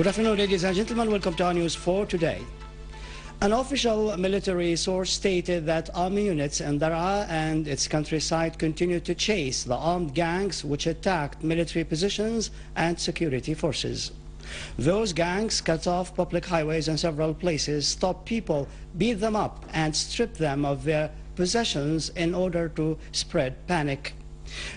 Good afternoon, ladies and gentlemen. Welcome to our news for today. An official military source stated that army units in Daraa and its countryside continue to chase the armed gangs which attacked military positions and security forces. Those gangs cut off public highways in several places, stopped people, beat them up, and stripped them of their possessions in order to spread panic.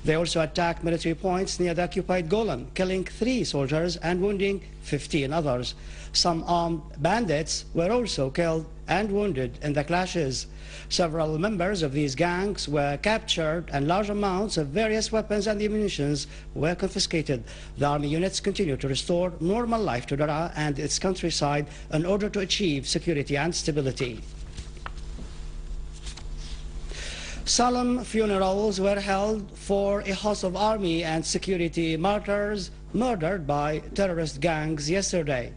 They also attacked military points near the occupied Golan, killing 3 soldiers and wounding 15 others. Some armed bandits were also killed and wounded in the clashes. Several members of these gangs were captured and large amounts of various weapons and ammunition were confiscated. The army units continue to restore normal life to Daraa and its countryside in order to achieve security and stability. Solemn funerals were held for a host of army and security martyrs murdered by terrorist gangs yesterday.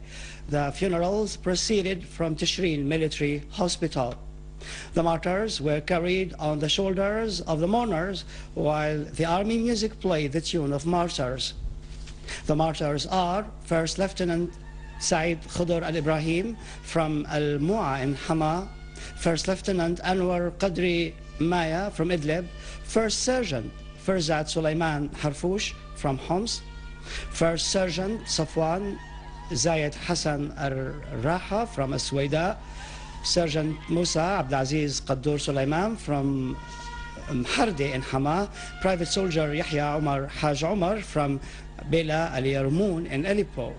The funerals proceeded from Tishreen Military Hospital. The martyrs were carried on the shoulders of the mourners while the army music played the tune of martyrs. The martyrs are First Lieutenant Saeed Khudr Al-Ibrahim from Al-Mu'a in Hama, First Lieutenant Anwar Qadri Maya from Idlib, First Sergeant Farzad Sulaiman Harfoush from Homs, First Sergeant Safwan Zayed Hassan Al-Raha from Asweda, Sergeant Musa Abdelaziz Qaddour Sulaiman from Mharde in Hama, Private Soldier Yahya Omar Haj Omar from Bela Al Yarmoun in Aleppo.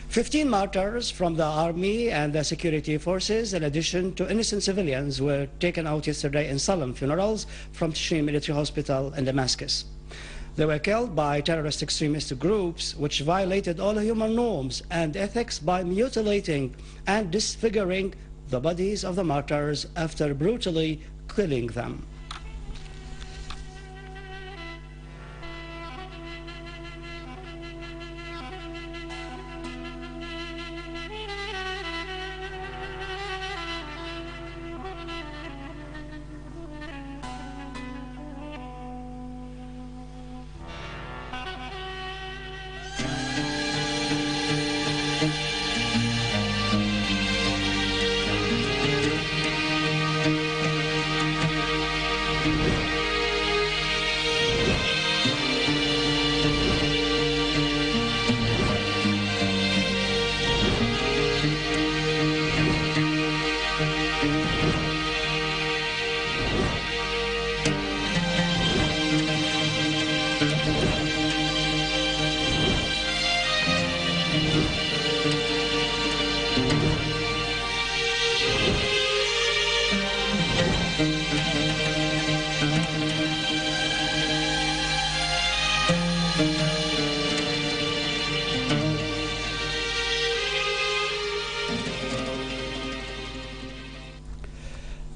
Fifteen martyrs from the army and the security forces, in addition to innocent civilians, were taken out yesterday in solemn funerals from Tishreen Military Hospital in Damascus. They were killed by terrorist extremist groups which violated all human norms and ethics by mutilating and disfiguring the bodies of the martyrs after brutally killing them.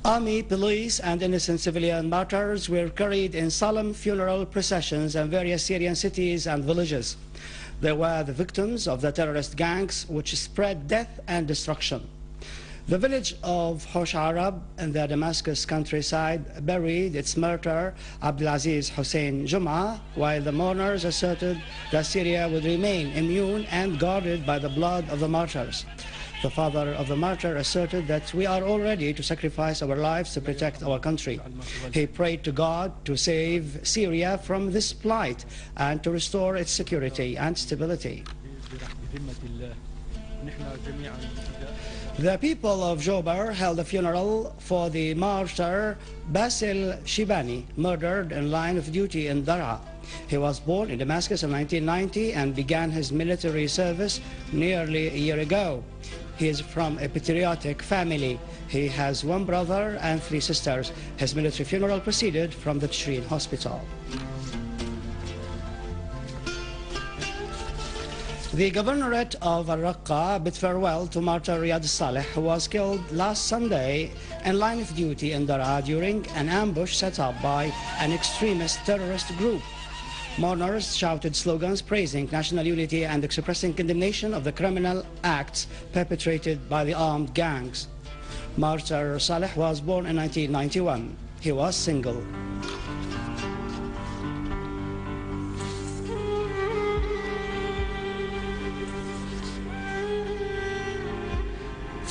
Army, police, and innocent civilian martyrs were carried in solemn funeral processions in various Syrian cities and villages. They were the victims of the terrorist gangs which spread death and destruction. The village of Hosh Arab in the Damascus countryside buried its martyr Abdelaziz Hussein Juma, while the mourners asserted that Syria would remain immune and guarded by the blood of the martyrs. The father of the martyr asserted that we are all ready to sacrifice our lives to protect our country. He prayed to God to save Syria from this plight and to restore its security and stability. The people of Jobar held a funeral for the martyr Basil Shibani, murdered in line of duty in Daraa. He was born in Damascus in 1990 and began his military service nearly a year ago. He is from a patriotic family. He has 1 brother and 3 sisters. His military funeral proceeded from the Tishreen Hospital. The governorate of Al-Raqqa bid farewell to martyr Riyad Saleh, who was killed last Sunday in line of duty in Daraa during an ambush set up by an extremist terrorist group. Mourners shouted slogans praising national unity and expressing condemnation of the criminal acts perpetrated by the armed gangs. Martyr Saleh was born in 1991. He was single.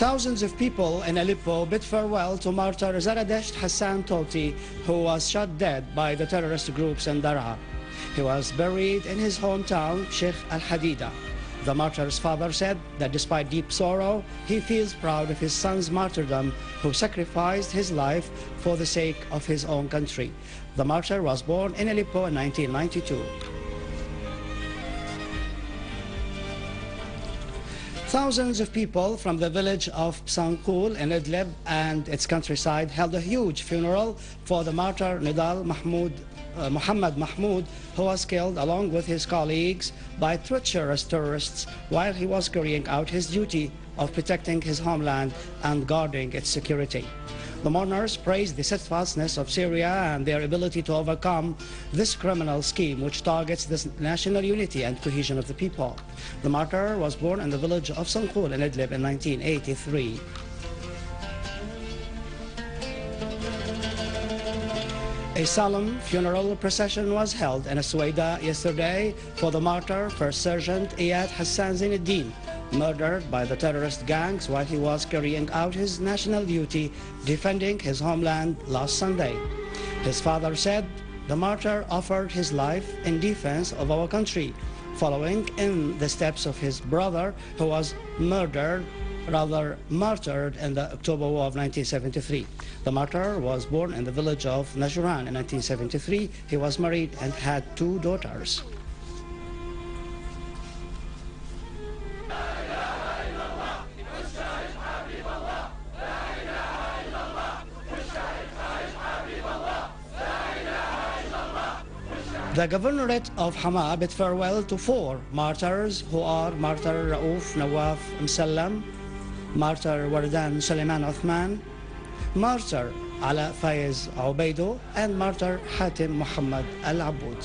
Thousands of people in Aleppo bid farewell to martyr Zaradesht Hassan Toti, who was shot dead by the terrorist groups in Daraa. He was buried in his hometown, Sheikh Al-Hadida. The martyr's father said that despite deep sorrow, he feels proud of his son's martyrdom, who sacrificed his life for the sake of his own country. The martyr was born in Aleppo in 1992. Thousands of people from the village of Sanqul in Idlib and its countryside held a huge funeral for the martyr Nidal Muhammad Mahmoud, who was killed along with his colleagues by treacherous terrorists while he was carrying out his duty of protecting his homeland and guarding its security. The mourners praised the steadfastness of Syria and their ability to overcome this criminal scheme which targets the national unity and cohesion of the people. The martyr was born in the village of Sanqul in Idlib in 1983. A solemn funeral procession was held in Suwaida yesterday for the martyr First Sergeant Iyad Hassan Zainuddin, murdered by the terrorist gangs while he was carrying out his national duty defending his homeland last Sunday. His father said the martyr offered his life in defense of our country, following in the steps of his brother who was martyred in the October War of 1973. The martyr was born in the village of Najran in 1973. He was married and had 2 daughters. The governorate of Hama bid farewell to 4 martyrs who are Martyr Raouf Nawaf Msallam, Martyr Wardan Suleiman Uthman, Martyr Ala Faiz Ubaido, and Martyr Hatim Muhammad Al-Aboud.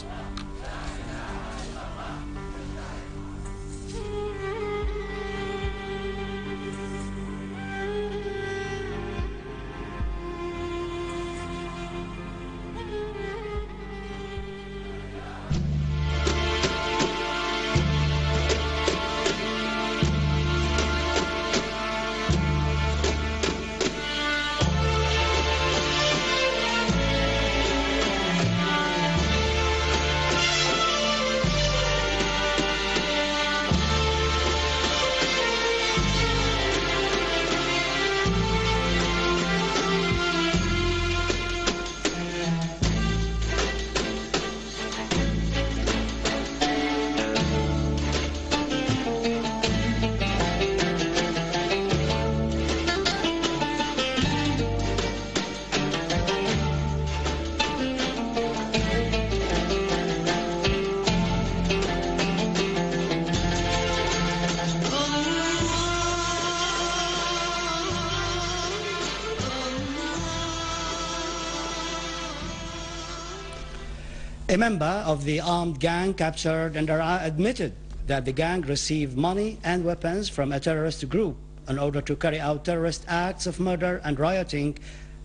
A member of the armed gang captured in Daraa admitted that the gang received money and weapons from a terrorist group in order to carry out terrorist acts of murder and rioting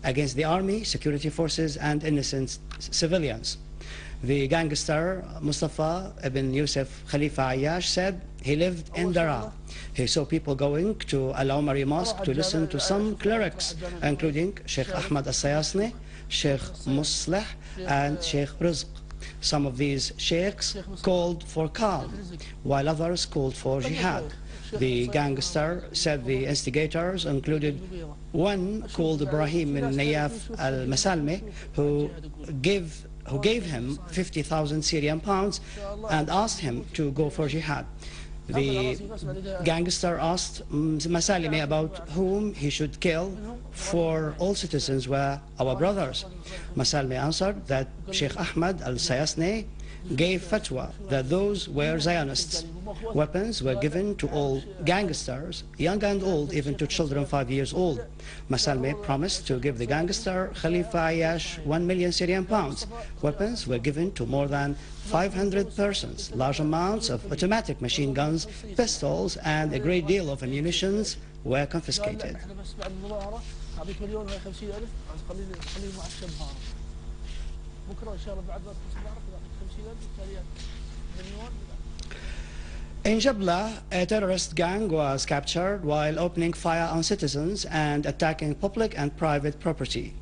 against the army, security forces, and innocent civilians. The gangster Mustafa ibn Yusuf Khalifa Ayyash said he lived in Daraa. He saw people going to Al-Umari Mosque to listen to some clerics, including Sheikh Ahmad Al-Sayasni, Sheikh Musleh, and Sheikh Rizq. Some of these sheikhs called for calm, while others called for jihad. The gangster said the instigators included one called Ibrahim al-Nayaf al-Masalmi, who gave him 50,000 Syrian pounds and asked him to go for jihad. The gangster asked Masalmi about whom he should kill, for all citizens were our brothers. Masalmi answered that Sheikh Ahmad al-Sayasni gave fatwa that those were Zionists. Weapons were given to all gangsters, young and old, even to children 5 years old. Masalmi promised to give the gangster Khalifa Ayyash 1 million Syrian pounds. Weapons were given to more than 500 persons. Large amounts of automatic machine guns, pistols, and a great deal of ammunition were confiscated. In Jabla, a terrorist gang was captured while opening fire on citizens and attacking public and private property.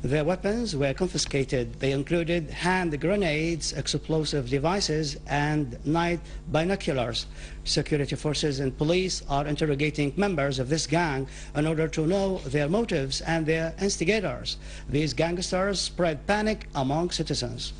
Their weapons were confiscated. They included hand grenades, explosive devices, and night binoculars. Security forces and police are interrogating members of this gang in order to know their motives and their instigators. These gangsters spread panic among citizens.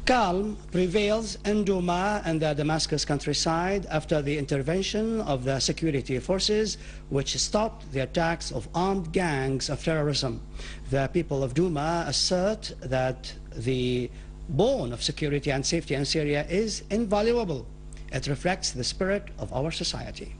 Calm prevails in Douma and the Damascus countryside after the intervention of the security forces, which stopped the attacks of armed gangs of terrorism. The people of Douma assert that the bone of security and safety in Syria is invaluable. It reflects the spirit of our society.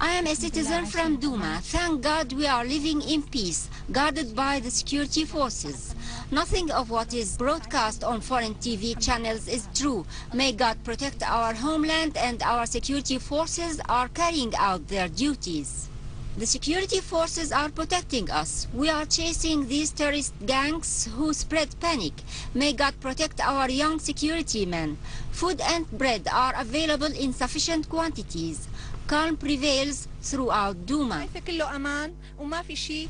I am a citizen from Douma. Thank God we are living in peace, guarded by the security forces. Nothing of what is broadcast on foreign TV channels is true. May God protect our homeland, and our security forces are carrying out their duties. The security forces are protecting us. We are chasing these terrorist gangs who spread panic. May God protect our young security men. Food and bread are available in sufficient quantities. Calm prevails throughout Douma.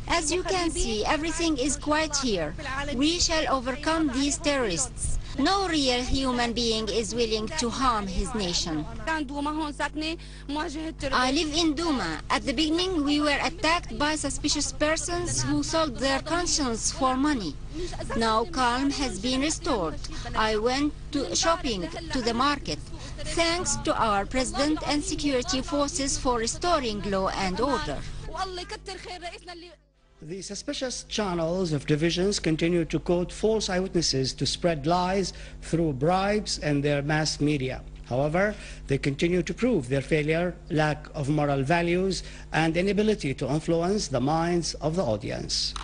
As you can see, everything is quiet here. We shall overcome these terrorists. No real human being is willing to harm his nation. I live in Douma. At the beginning, we were attacked by suspicious persons who sold their conscience for money. Now calm has been restored. I went shopping to the market. Thanks to our president and security forces for restoring law and order. The suspicious channels of divisions continue to quote false eyewitnesses to spread lies through bribes and their mass media. However, they continue to prove their failure, lack of moral values, and inability to influence the minds of the audience.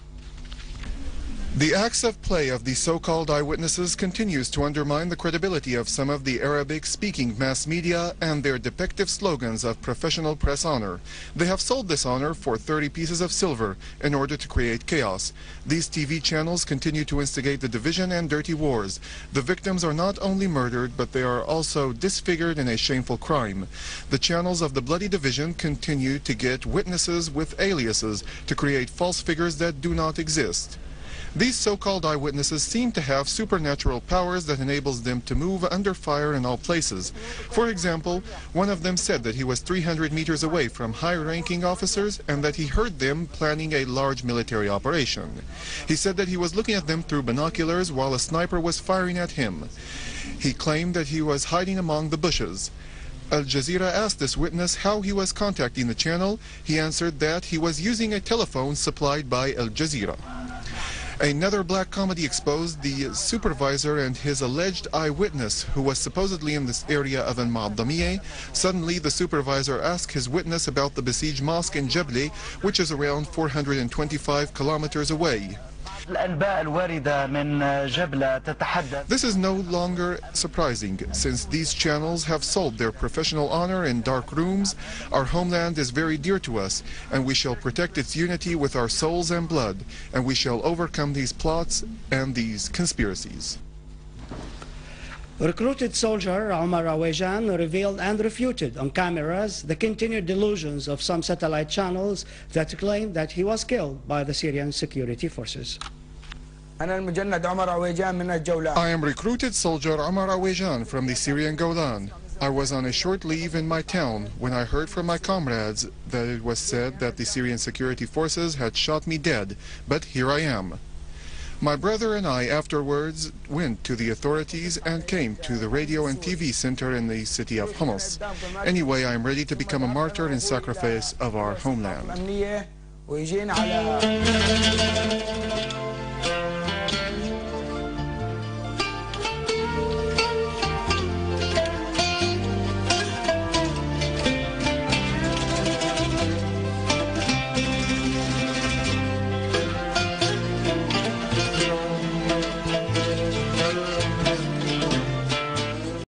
The acts of play of the so-called eyewitnesses continues to undermine the credibility of some of the Arabic-speaking mass media and their depictive slogans of professional press honor. They have sold this honor for 30 pieces of silver in order to create chaos. These TV channels continue to instigate the division and dirty wars. The victims are not only murdered, but they are also disfigured in a shameful crime. The channels of the bloody division continue to get witnesses with aliases to create false figures that do not exist. These so-called eyewitnesses seem to have supernatural powers that enables them to move under fire in all places. For example, one of them said that he was 300 meters away from high-ranking officers and that he heard them planning a large military operation. He said that he was looking at them through binoculars while a sniper was firing at him. He claimed that he was hiding among the bushes. Al Jazeera asked this witness how he was contacting the channel. He answered that he was using a telephone supplied by Al Jazeera. Another black comedy exposed the supervisor and his alleged eyewitness who was supposedly in this area of Al-Ma'adamiyeh. Suddenly, the supervisor asked his witness about the besieged mosque in Jabli, which is around 425 kilometers away. This is no longer surprising, since these channels have sold their professional honor in dark rooms. Our homeland is very dear to us, and we shall protect its unity with our souls and blood, and we shall overcome these plots and these conspiracies. Recruited soldier Omar Awejan revealed and refuted on cameras the continued delusions of some satellite channels that claim that he was killed by the Syrian security forces. I am recruited soldier Omar Awejan from the Syrian Golan. I was on a short leave in my town when I heard from my comrades that it was said that the Syrian security forces had shot me dead, but here I am. My brother and I afterwards went to the authorities and came to the radio and TV center in the city of Homs. Anyway, I am ready to become a martyr in sacrifice of our homeland.